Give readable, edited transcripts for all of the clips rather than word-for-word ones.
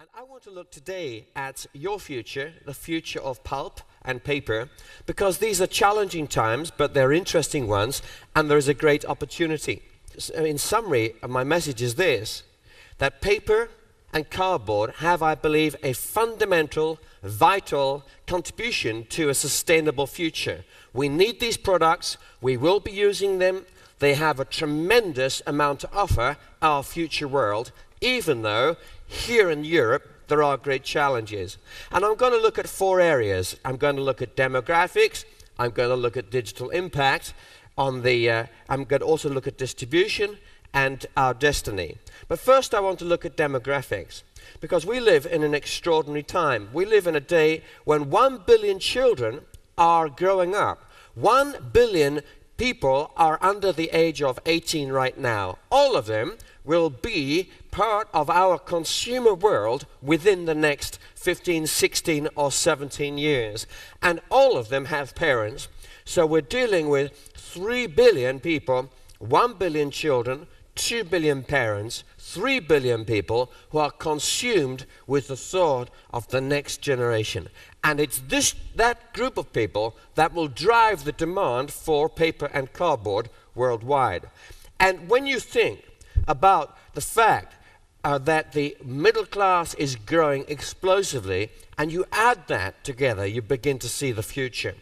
And I want to look today at your future, the future of pulp and paper, because these are challenging times, but they're interesting ones, and there is a great opportunity. So in summary, my message is this, that paper and cardboard have, I believe, a fundamental, vital contribution to a sustainable future. We need these products, we will be using them, they have a tremendous amount to offer our future world, even though here in Europe there are great challenges. And I'm going to look at four areas. I'm going to look at demographics, I'm going to look at digital impact, I'm going to also look at distribution and our destiny. But first I want to look at demographics, because we live in an extraordinary time. We live in a day when 1 billion children are growing up. 1 billion people are under the age of 18 right now. All of them will be part of our consumer world within the next 15, 16 or 17 years. And all of them have parents. So we're dealing with 3 billion people, 1 billion children, 2 billion parents, 3 billion people who are consumed with the thought of the next generation. And it's that group of people that will drive the demand for paper and cardboard worldwide. And when you think about the fact that the middle class is growing explosively, and you add that together, you begin to see the future.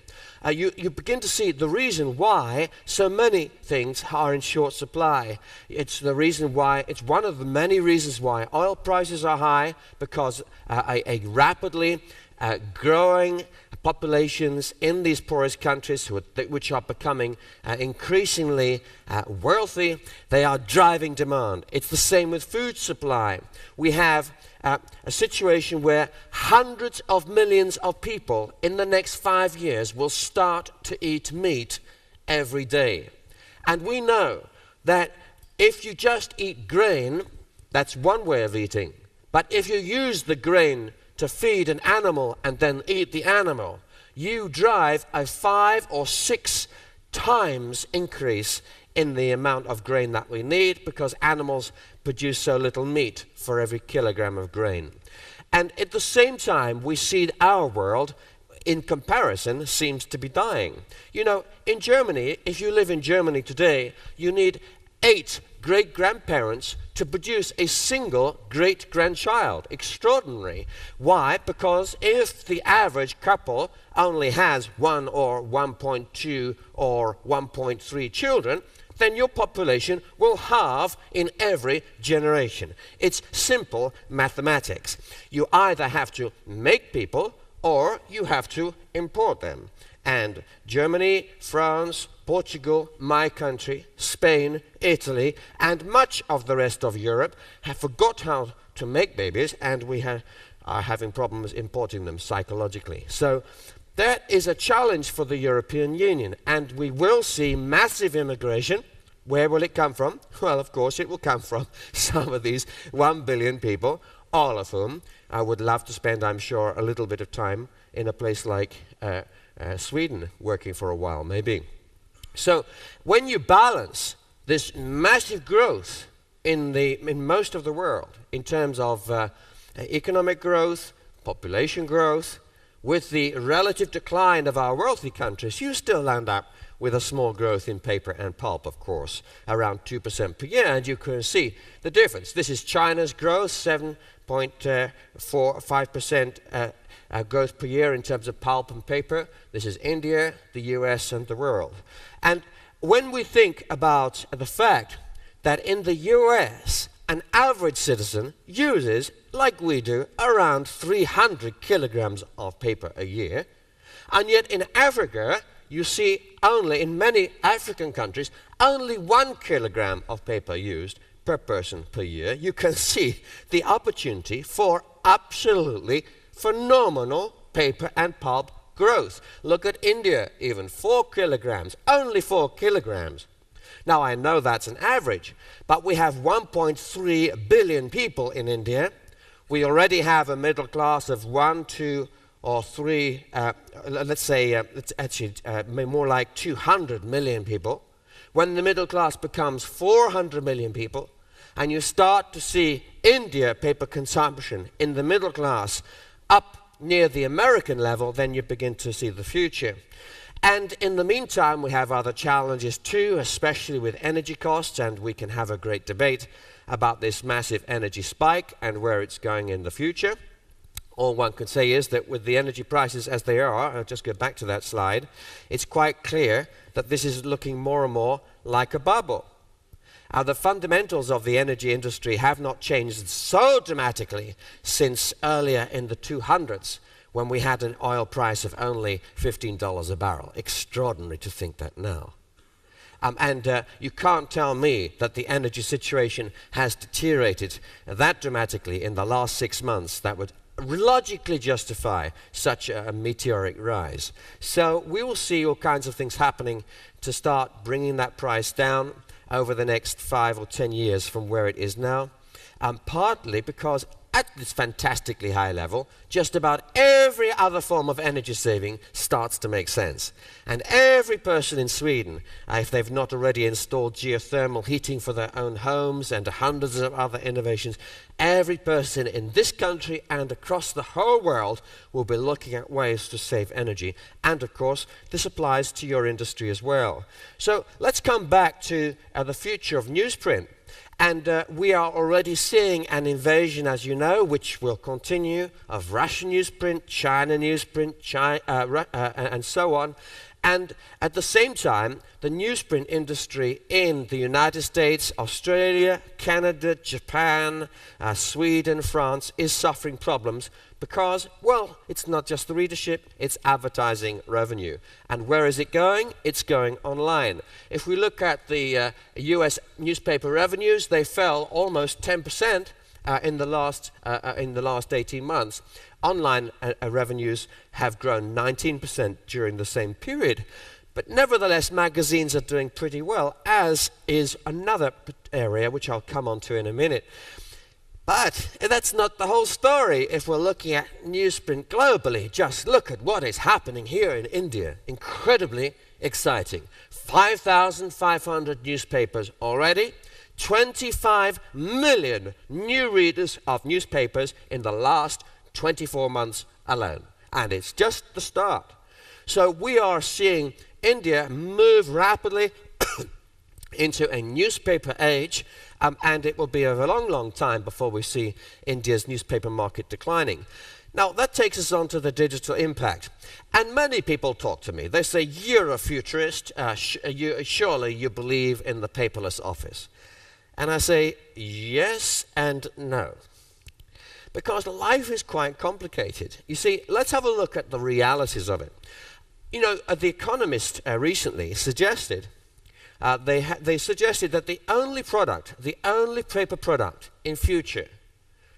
You begin to see the reason why so many things are in short supply. It's the reason why, it's one of the many reasons why oil prices are high, because a rapidly growing populations in these poorest countries which are becoming increasingly wealthy, they are driving demand. It's the same with food supply. We have a situation where hundreds of millions of people in the next 5 years will start to eat meat every day. And we know that if you just eat grain, that's one way of eating. But if you use the grain to feed an animal and then eat the animal, you drive a 5 or 6 times increase in the amount of grain that we need, because animals produce so little meat for every kilogram of grain. And at the same time, we see our world, in comparison, seems to be dying. You know, in Germany, if you live in Germany today, you need 8 great-grandparents to produce a single great-grandchild. Extraordinary. Why? Because if the average couple only has 1 or 1.2 or 1.3 children, then your population will halve in every generation. It's simple mathematics. You either have to make people or you have to import them. And Germany, France, Portugal, my country, Spain, Italy, and much of the rest of Europe have forgot how to make babies, and we are having problems importing them psychologically. So that is a challenge for the European Union, and we will see massive immigration. Where will it come from? Well, of course, it will come from some of these 1 billion people, all of whom I would love to spend, I'm sure, a little bit of time in a place like Sweden, working for a while, maybe. So when you balance this massive growth in most of the world, in terms of economic growth, population growth, with the relative decline of our wealthy countries, you still end up with a small growth in paper and pulp, of course, around 2% per year, and you can see the difference. This is China's growth, 7.45% growth per year in terms of pulp and paper. This is India, the US, and the world. And when we think about the fact that in the US, an average citizen uses, like we do, around 300 kilograms of paper a year, and yet in Africa, you see only, in many African countries, only 1 kilogram of paper used per person per year. You can see the opportunity for absolutely phenomenal paper and pulp growth. Look at India, even 4 kilograms, only 4 kilograms. Now I know that's an average, but we have 1.3 billion people in India. We already have a middle class of 1, 2, or 3, let's say, it's actually more like 200 million people. When the middle class becomes 400 million people, and you start to see India paper consumption in the middle class up near the American level, then you begin to see the future. And in the meantime, we have other challenges too, especially with energy costs, and we can have a great debate about this massive energy spike and where it's going in the future. All one could say is that with the energy prices as they are, I'll just go back to that slide, it's quite clear that this is looking more and more like a bubble. The fundamentals of the energy industry have not changed so dramatically since earlier in the 200s, when we had an oil price of only $15 a barrel. Extraordinary to think that now. You can't tell me that the energy situation has deteriorated that dramatically in the last 6 months that would logically justify such a meteoric rise. So we will see all kinds of things happening to start bringing that price down over the next 5 or 10 years from where it is now, partly because at this fantastically high level, just about every other form of energy saving starts to make sense. And every person in Sweden, if they've not already installed geothermal heating for their own homes and hundreds of other innovations, every person in this country and across the whole world will be looking at ways to save energy. And of course, this applies to your industry as well. So let's come back to the future of newsprint. And we are already seeing an invasion, as you know, which will continue, of Russian newsprint, China newsprint, and so on. And at the same time, the newsprint industry in the United States, Australia, Canada, Japan, Sweden, France is suffering problems because, well, it's not just the readership, it's advertising revenue. And where is it going? It's going online. If we look at the US newspaper revenues, they fell almost 10% in the last 18 months. Online revenues have grown 19% during the same period. But nevertheless, magazines are doing pretty well, as is another area which I'll come on to in a minute. But that's not the whole story if we're looking at newsprint globally. Just look at what is happening here in India. Incredibly exciting. 5,500 newspapers already. 25 million new readers of newspapers in the last 24 months alone. And it's just the start. So we are seeing India move rapidly into a newspaper age, and it will be a long, long time before we see India's newspaper market declining. Now, that takes us on to the digital impact. And many people talk to me. They say, you're a futurist. Surely you believe in the paperless office. And I say, yes and no. Because life is quite complicated. You see, let's have a look at the realities of it. You know, The Economist recently suggested, they suggested that the only paper product in future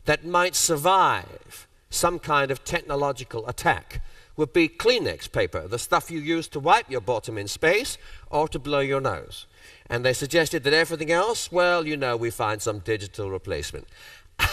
that might survive some kind of technological attack would be Kleenex paper, the stuff you use to wipe your bottom in space or to blow your nose. And they suggested that everything else, well, you know, we find some digital replacement.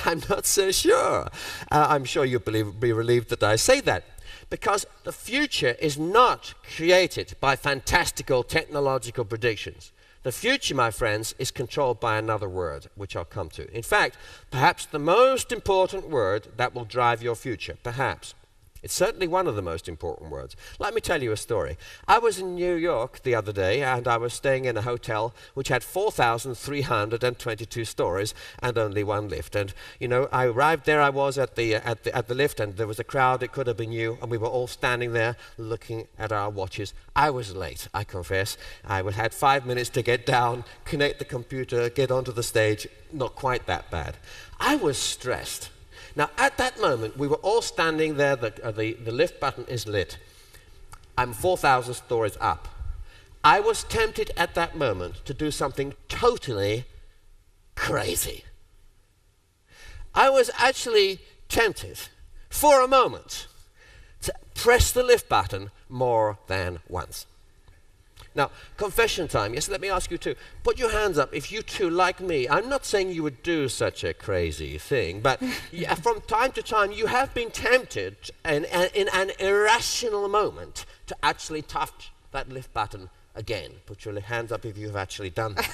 I'm not so sure. I'm sure you'll be relieved that I say that. Because the future is not created by fantastical technological predictions. The future, my friends, is controlled by another word, which I'll come to. In fact, perhaps the most important word that will drive your future, perhaps. It's certainly one of the most important words. Let me tell you a story. I was in New York the other day, and I was staying in a hotel which had 4,322 stories and only one lift. And you know, I arrived there. I was at the lift, and there was a crowd. It could have been you, and we were all standing there looking at our watches. I was late, I confess. I had 5 minutes to get down, connect the computer, get onto the stage. Not quite that bad. I was stressed. Now, at that moment, we were all standing there, the lift button is lit. I'm 4,000 stories up. I was tempted at that moment to do something totally crazy. I was actually tempted, for a moment, to press the lift button more than once. Now, confession time. Yes, let me ask you too. Put your hands up if you too, like me. I'm not saying you would do such a crazy thing, but from time to time you have been tempted in an irrational moment to actually touch that lift button again. Put your hands up if you've actually done that.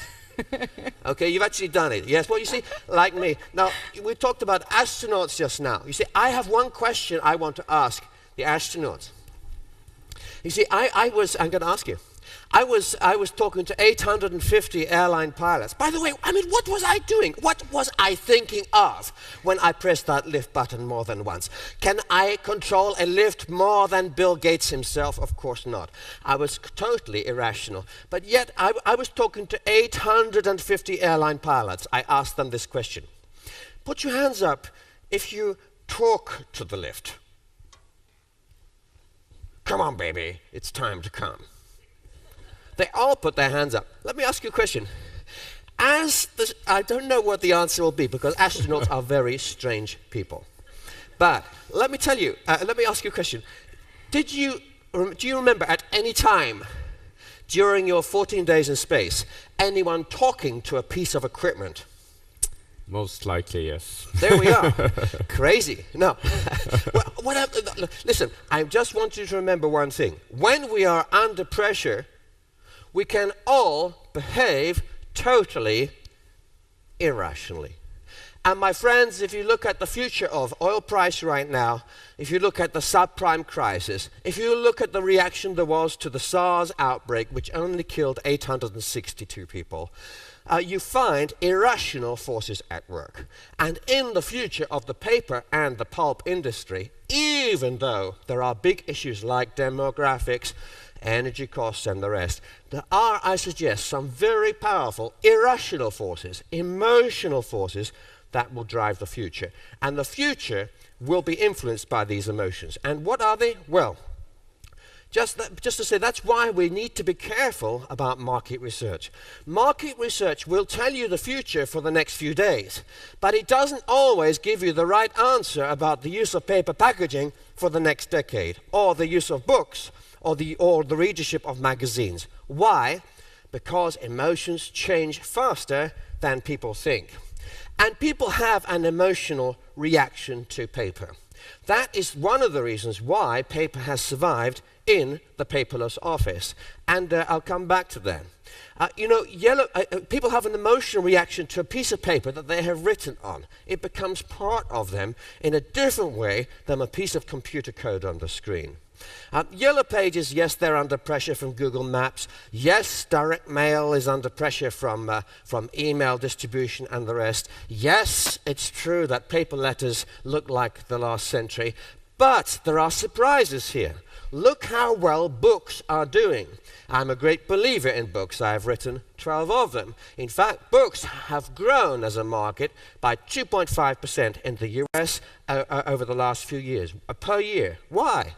Okay, you've actually done it. Yes, well, you see, like me. Now, we talked about astronauts just now. You see, I have one question I want to ask the astronauts. You see, I'm going to ask you. I was talking to 850 airline pilots. By the way, I mean, what was I doing? What was I thinking of when I pressed that lift button more than once? Can I control a lift more than Bill Gates himself? Of course not. I was totally irrational. But yet, I was talking to 850 airline pilots. I asked them this question. Put your hands up if you talk to the lift. Come on, baby. It's time to come. They all put their hands up. Let me ask you a question. I don't know what the answer will be because astronauts are very strange people. But let me tell you, let me ask you a question. Do you remember at any time during your 14 days in space anyone talking to a piece of equipment? Most likely, yes. There we are. Crazy. No. Listen, I just want you to remember one thing. When we are under pressure, we can all behave totally irrationally. And my friends, if you look at the future of oil price right now, if you look at the subprime crisis, if you look at the reaction there was to the SARS outbreak, which only killed 862 people, you find irrational forces at work. And in the future of the paper and the pulp industry, even though there are big issues like demographics, energy costs and the rest, there are, I suggest, some very powerful irrational forces, emotional forces that will drive the future. And the future will be influenced by these emotions. And what are they? Well, just to say, that's why we need to be careful about market research. Market research will tell you the future for the next few days, but it doesn't always give you the right answer about the use of paper packaging for the next decade, or the use of books, or the readership of magazines. Why? Because emotions change faster than people think. And people have an emotional reaction to paper. That is one of the reasons why paper has survived in the paperless office. And I'll come back to that. People have an emotional reaction to a piece of paper that they have written on. It becomes part of them in a different way than a piece of computer code on the screen. Yellow Pages, yes, they're under pressure from Google Maps. Yes, direct mail is under pressure from email distribution and the rest. Yes, it's true that paper letters look like the last century. But there are surprises here. Look how well books are doing. I'm a great believer in books. I have written 12 of them. In fact, books have grown as a market by 2.5% in the US over the last few years, per year. Why?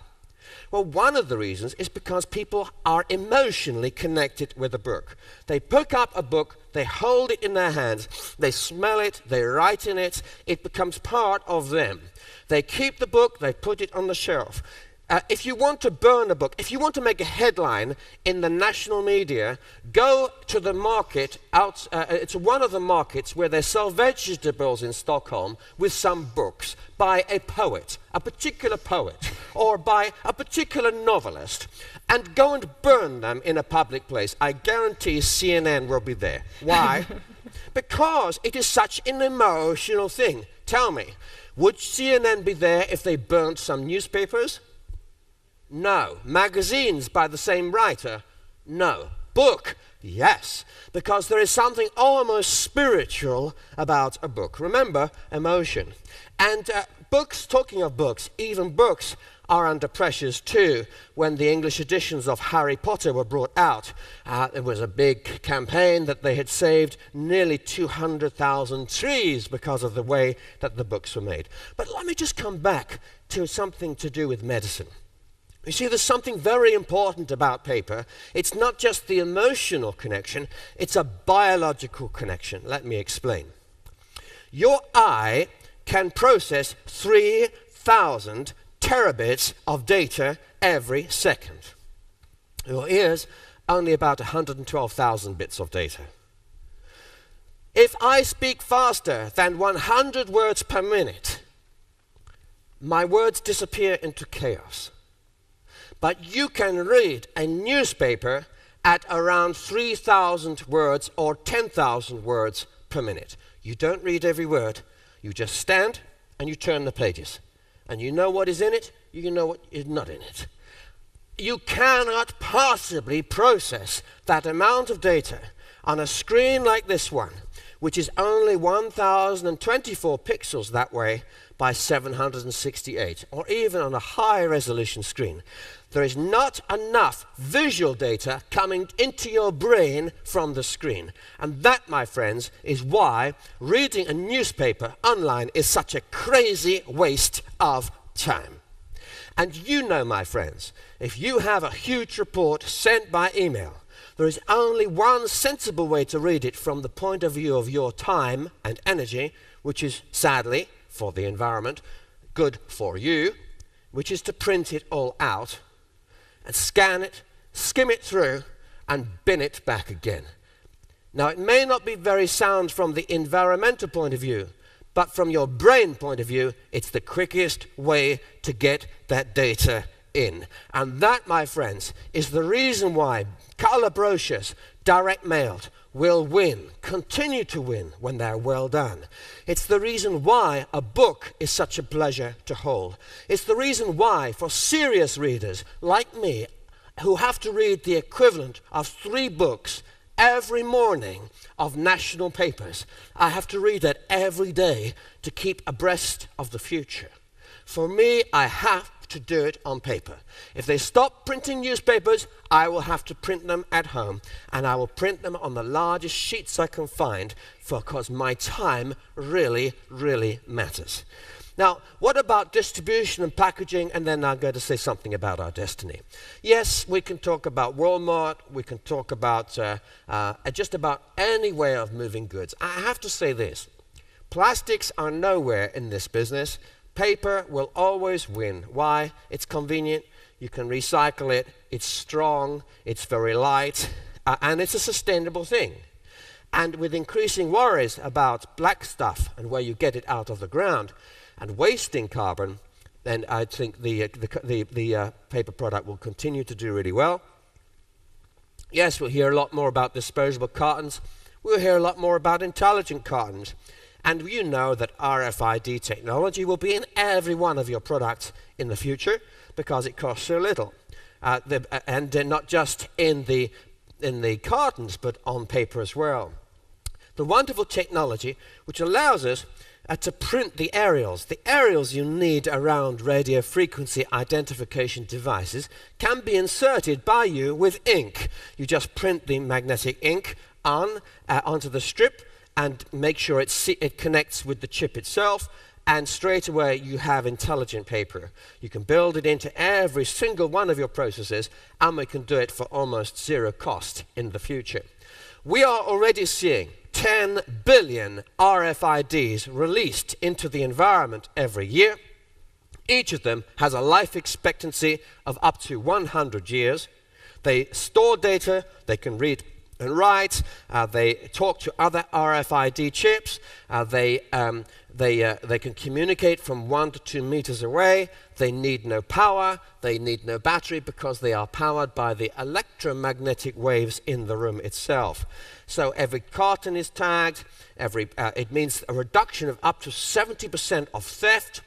Well, one of the reasons is because people are emotionally connected with a book. They pick up a book, they hold it in their hands, they smell it, they write in it, it becomes part of them. They keep the book, they put it on the shelf. If you want to burn a book, if you want to make a headline in the national media, go to the market it's one of the markets where they sell vegetables in Stockholm with some books by a poet, a particular poet, or by a particular novelist, and go and burn them in a public place. I guarantee CNN will be there. Why? Because it is such an emotional thing. Tell me, would CNN be there if they burnt some newspapers? No. Magazines by the same writer? No. Book? Yes. Because there is something almost spiritual about a book. Remember, emotion. And books, talking of books, even books are under pressures too. When the English editions of Harry Potter were brought out, there was a big campaign that they had saved nearly 200,000 trees because of the way that the books were made. But let me just come back to something to do with medicine. You see, there's something very important about paper. It's not just the emotional connection, it's a biological connection. Let me explain. Your eye can process 3,000 terabits of data every second. Your ears, only about 112,000 bits of data. If I speak faster than 100 words per minute, my words disappear into chaos. But you can read a newspaper at around 3,000 words or 10,000 words per minute. You don't read every word. You just stand and you turn the pages. And you know what is in it, you know what is not in it. You cannot possibly process that amount of data on a screen like this one, which is only 1024 pixels that way by 768, or even on a high resolution screen. There is not enough visual data coming into your brain from the screen. And that, my friends, is why reading a newspaper online is such a crazy waste of time. And you know, my friends, if you have a huge report sent by email, there is only one sensible way to read it from the point of view of your time and energy, which is, sadly, for the environment, good for you, which is to print it all out and scan it, skim it through, and bin it back again. Now, it may not be very sound from the environmental point of view, but from your brain point of view, it's the quickest way to get that data in. And that, my friends, is the reason why color brochures, direct mailed, will win, continue to win when they're well done. It's the reason why a book is such a pleasure to hold. It's the reason why, for serious readers like me, who have to read the equivalent of 3 books every morning of national papers, I have to read that every day to keep abreast of the future. For me, I have to do it on paper. If they stop printing newspapers, I will have to print them at home, and I will print them on the largest sheets I can find, because my time really, really matters. Now, what about distribution and packaging? And then I'm going to say something about our destiny. Yes, we can talk about Walmart, we can talk about just about any way of moving goods. I have to say this, plastics are nowhere in this business. Paper will always win. Why? It's convenient, you can recycle it, it's strong, it's very light, and it's a sustainable thing. And with increasing worries about black stuff and where you get it out of the ground and wasting carbon, then I think the paper product will continue to do really well. Yes, we'll hear a lot more about disposable cartons. We'll hear a lot more about intelligent cartons. And you know that RFID technology will be in every one of your products in the future because it costs so little. And not just in the cartons, but on paper as well. The wonderful technology which allows us to print the aerials. The aerials you need around radio frequency identification devices can be inserted by you with ink. You just print the magnetic ink onto the strip, and make sure it connects with the chip itself, and straight away you have intelligent paper. You can build it into every single one of your processes, and we can do it for almost zero cost in the future. We are already seeing 10 billion RFIDs released into the environment every year. Each of them has a life expectancy of up to 100 years. They store data, they can read and write, they talk to other RFID chips, they can communicate from 1 to 2 meters away, they need no power, they need no battery because they are powered by the electromagnetic waves in the room itself. So every carton is tagged, it means a reduction of up to 70% of theft,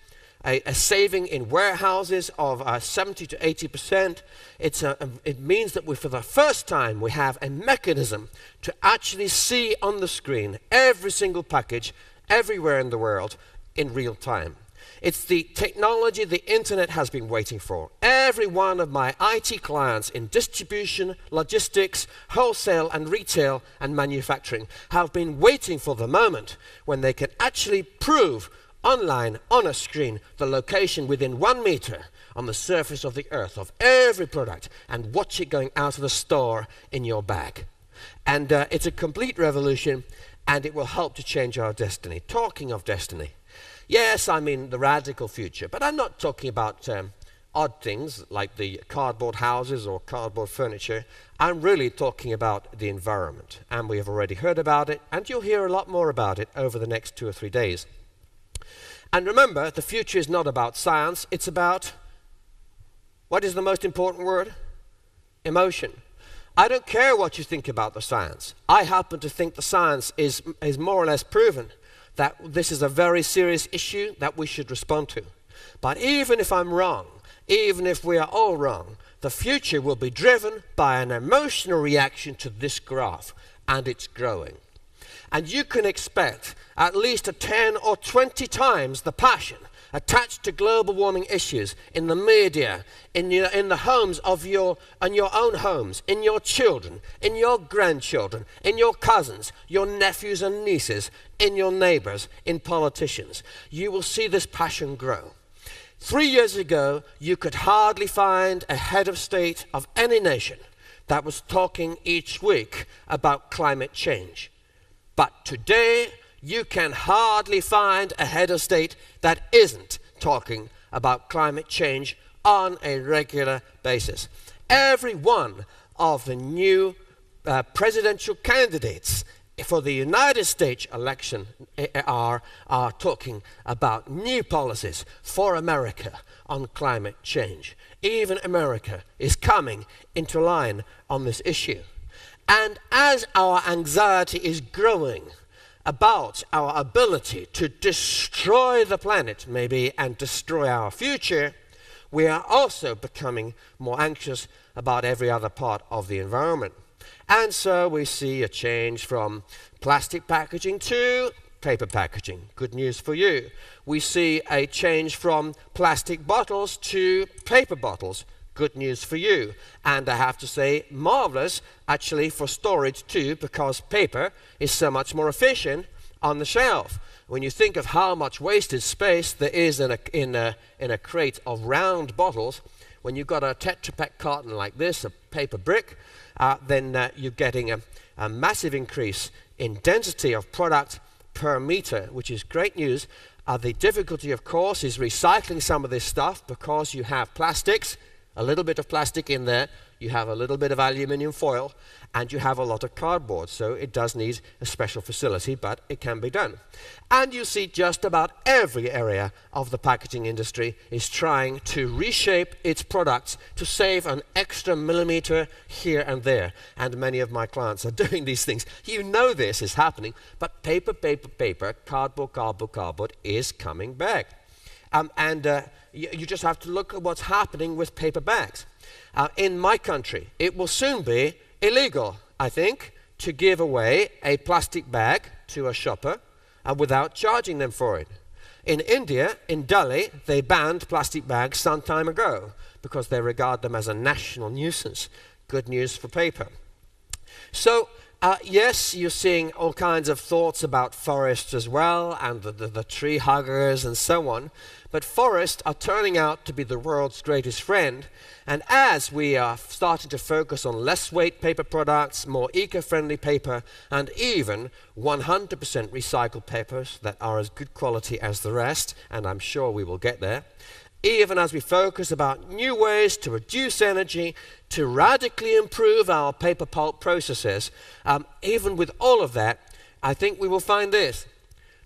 a saving in warehouses of 70 to 80%. It means that for the first time we have a mechanism to actually see on the screen every single package everywhere in the world in real time. It's the technology the internet has been waiting for. Every one of my IT clients in distribution, logistics, wholesale and retail and manufacturing have been waiting for the moment when they can actually prove online, on a screen, the location within 1 meter on the surface of the earth of every product and watch it going out of the store in your bag. And it's a complete revolution, and it will help to change our destiny. Talking of destiny, yes, I mean the radical future, but I'm not talking about odd things like the cardboard houses or cardboard furniture. I'm really talking about the environment, and we have already heard about it, and you'll hear a lot more about it over the next 2 or 3 days. And remember, the future is not about science, it's about, what is the most important word? Emotion. I don't care what you think about the science. I happen to think the science is more or less proven that this is a very serious issue that we should respond to. But even if I'm wrong, even if we are all wrong, the future will be driven by an emotional reaction to this graph, and it's growing. And you can expect at least 10 or 20 times the passion attached to global warming issues in the media, in the homes of your own homes, in your children, in your grandchildren, in your cousins, your nephews and nieces, in your neighbors, in politicians. You will see this passion grow. 3 years ago, you could hardly find a head of state of any nation that was talking each week about climate change. But today, you can hardly find a head of state that isn't talking about climate change on a regular basis. Every one of the new presidential candidates for the United States election are talking about new policies for America on climate change. Even America is coming into line on this issue. And as our anxiety is growing about our ability to destroy the planet, maybe, and destroy our future, we are also becoming more anxious about every other part of the environment. And so we see a change from plastic packaging to paper packaging. Good news for you. We see a change from plastic bottles to paper bottles. Good news for you. And I have to say, marvelous actually for storage too, because paper is so much more efficient on the shelf. When you think of how much wasted space there is in a crate of round bottles, when you've got a Tetra Pak carton like this, a paper brick, then you're getting a massive increase in density of product per meter, which is great news. The difficulty, of course, is recycling some of this stuff because you have plastics, a little bit of plastic in there, you have a little bit of aluminium foil, and you have a lot of cardboard. So it does need a special facility, but it can be done. And you see just about every area of the packaging industry is trying to reshape its products to save an extra millimeter here and there. And many of my clients are doing these things. You know this is happening, but paper, cardboard is coming back. You just have to look at what's happening with paper bags. In my country, it will soon be illegal, I think, to give away a plastic bag to a shopper without charging them for it. In India, in Delhi, they banned plastic bags some time ago because they regard them as a national nuisance. Good news for paper. So, yes, you're seeing all kinds of thoughts about forests as well, and the tree huggers and so on. But forests are turning out to be the world's greatest friend. And as we are starting to focus on less weight paper products, more eco-friendly paper, and even 100% recycled papers that are as good quality as the rest, and I'm sure we will get there, even as we focus about new ways to reduce energy, to radically improve our paper pulp processes, even with all of that, I think we will find this,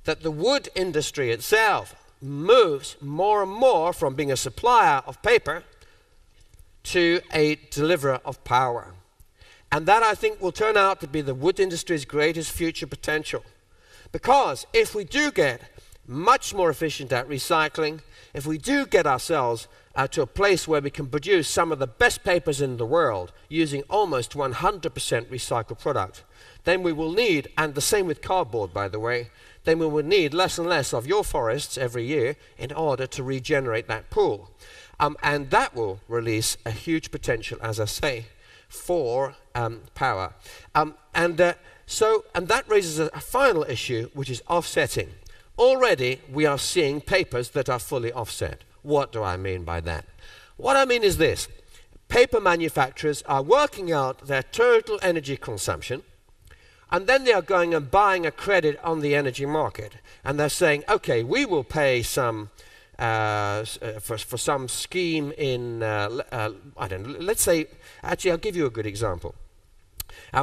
that the wood industry itself moves more and more from being a supplier of paper to a deliverer of power. And that, I think, will turn out to be the wood industry's greatest future potential. Because if we do get much more efficient at recycling, if we do get ourselves to a place where we can produce some of the best papers in the world using almost 100% recycled product, then we will need, and the same with cardboard, by the way, then we will need less and less of your forests every year in order to regenerate that pool. And that will release a huge potential, as I say, for power. And that raises a final issue, which is offsetting. Already, we are seeing papers that are fully offset. What do I mean by that? What I mean is this. Paper manufacturers are working out their total energy consumption, and then they are going and buying a credit on the energy market. And they're saying, okay, we will pay some for some scheme in, I don't know, let's say, actually I'll give you a good example.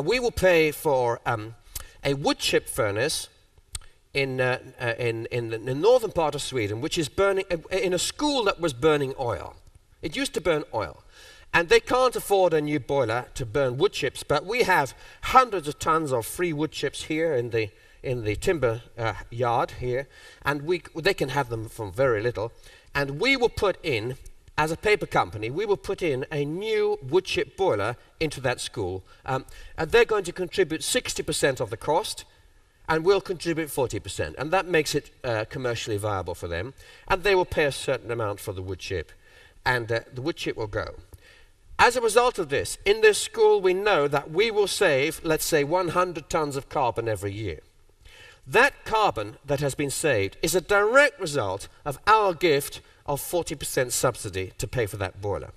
We will pay for a wood chip furnace in the northern part of Sweden, which is burning, in a school that was burning oil. It used to burn oil. And they can't afford a new boiler to burn wood chips, but we have hundreds of tons of free wood chips here in the timber yard here, and they can have them from very little. And we will put in, as a paper company, we will put in a new wood chip boiler into that school. And they're going to contribute 60% of the cost, and we'll contribute 40%. And that makes it commercially viable for them. And they will pay a certain amount for the wood chip, and the wood chip will go. As a result of this, in this school we know that we will save, let's say, 100 tons of carbon every year. That carbon that has been saved is a direct result of our gift of 40% subsidy to pay for that boiler.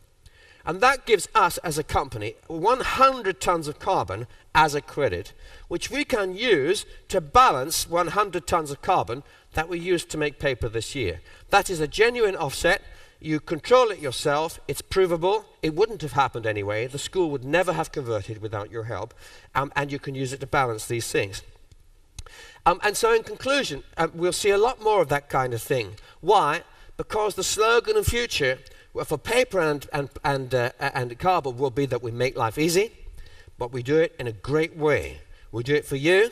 And that gives us as a company 100 tons of carbon as a credit, which we can use to balance 100 tons of carbon that we used to make paper this year. That is a genuine offset. You control it yourself, it's provable, it wouldn't have happened anyway, the school would never have converted without your help, and you can use it to balance these things. And so in conclusion, we'll see a lot more of that kind of thing. Why? Because the slogan in future for paper and cardboard will be that we make life easy, but we do it in a great way. We do it for you,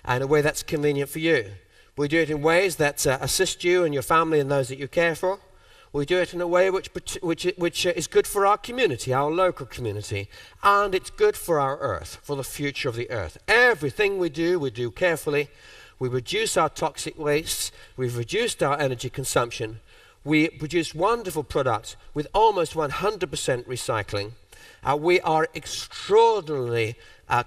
and in a way that's convenient for you. We do it in ways that assist you and your family and those that you care for. We do it in a way which is good for our community, our local community, and it's good for our earth, for the future of the earth. Everything we do carefully. We reduce our toxic wastes, we've reduced our energy consumption, we produce wonderful products with almost 100% recycling. We are extraordinarily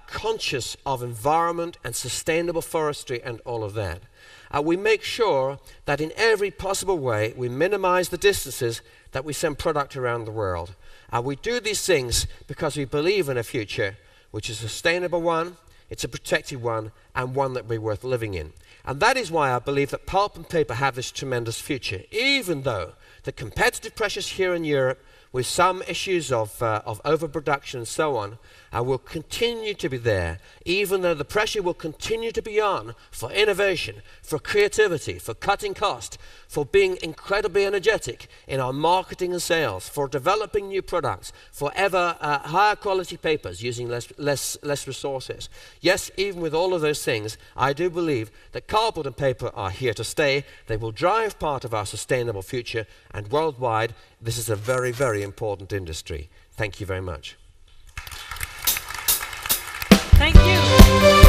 conscious of environment and sustainable forestry and all of that. We make sure that in every possible way we minimize the distances that we send product around the world. We do these things because we believe in a future which is a sustainable one, it's a protected one, and one that will be worth living in. And that is why I believe that pulp and paper have this tremendous future, even though the competitive pressures here in Europe, with some issues of overproduction and so on, will continue to be there, even though the pressure will continue to be on for innovation, for creativity, for cutting cost, for being incredibly energetic in our marketing and sales, for developing new products, for ever higher quality papers using less resources. Yes, even with all of those things, I do believe that cardboard and paper are here to stay. They will drive part of our sustainable future, and worldwide, this is a very, very important industry. Thank you very much. Thank you.